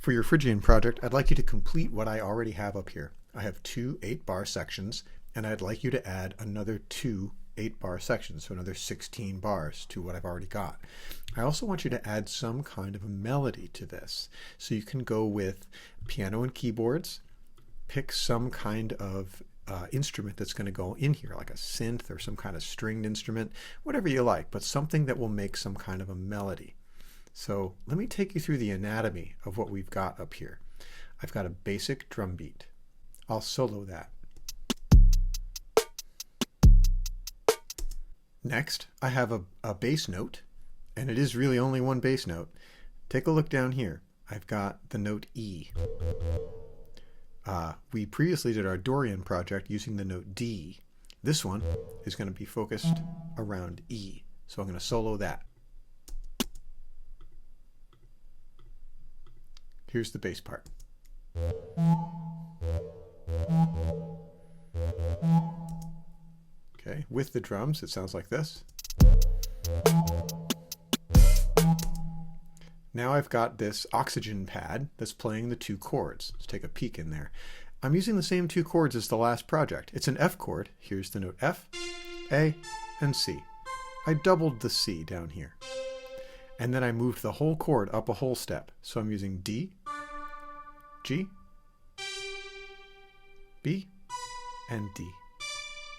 For your Phrygian project, I'd like you to complete what I already have up here. I have two 8-bar sections, and I'd like you to add another two 8-bar sections, so another 16 bars to what I've already got. I also want you to add some kind of a melody to this. So you can go with piano and keyboards, pick some kind of instrument that's going to go in here, like a synth or some kind of stringed instrument, whatever you like, but something that will make some kind of a melody. So let me take you through the anatomy of what we've got up here. I've got a basic drum beat. I'll solo that. Next, I have a bass note, and it is really only one bass note. Take a look down here. I've got the note E. We previously did our Dorian project using the note D. This one is going to be focused around E, so I'm going to solo that. Here's the bass part. Okay, with the drums it sounds like this. Now I've got this oxygen pad that's playing the two chords. Let's take a peek in there. I'm using the same two chords as the last project. It's an F chord. Here's the note F, A, and C. I doubled the C down here. And then I moved the whole chord up a whole step. So I'm using D, G, B, and D.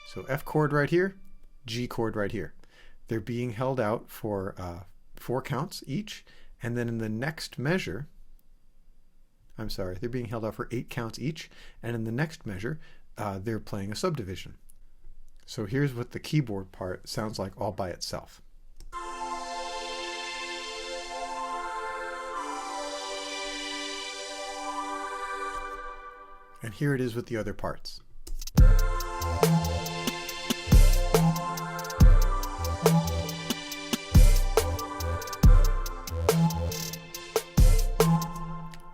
So F chord right here, G chord right here. They're being held out for 4 counts each, and then in the next measure, they're being held out for 8 counts each, and in the next measure, they're playing a subdivision. So here's what the keyboard part sounds like all by itself. And here it is with the other parts.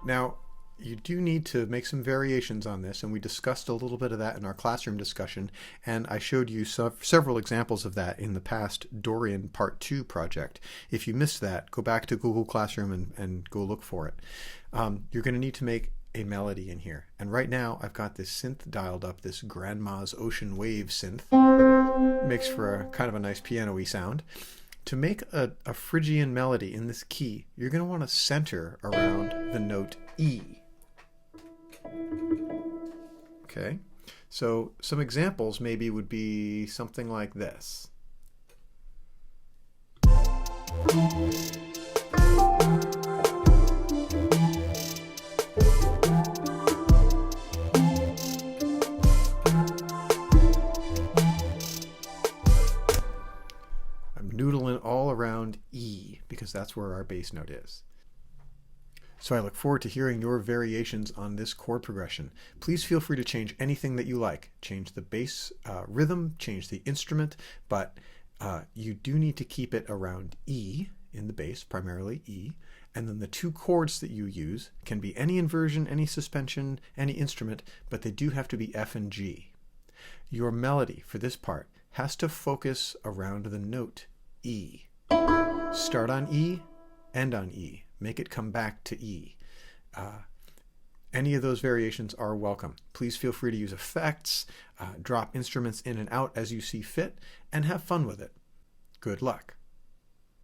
Now, you do need to make some variations on this, and we discussed a little bit of that in our classroom discussion, and I showed you several examples of that in the past Dorian Part 2 project. If you missed that, go back to Google Classroom and go look for it. You're going to need to make a melody in here, and right now I've got this synth dialed up, this Grandma's Ocean Wave synth. Makes for a kind of a nice piano-y sound. To make a Phrygian melody in this key, you're going to want to center around the note E. Okay, so some examples maybe would be something like this. Noodling all around E because that's where our bass note is. So I look forward to hearing your variations on this chord progression. Please feel free to change anything that you like. Change the bass rhythm, change the instrument, but you do need to keep it around E in the bass, primarily E, and then the two chords that you use can be any inversion, any suspension, any instrument, but they do have to be F and G. Your melody for this part has to focus around the note E. Start on E, end on E. Make it come back to E. Any of those variations are welcome. Please feel free to use effects, drop instruments in and out as you see fit, and have fun with it. Good luck.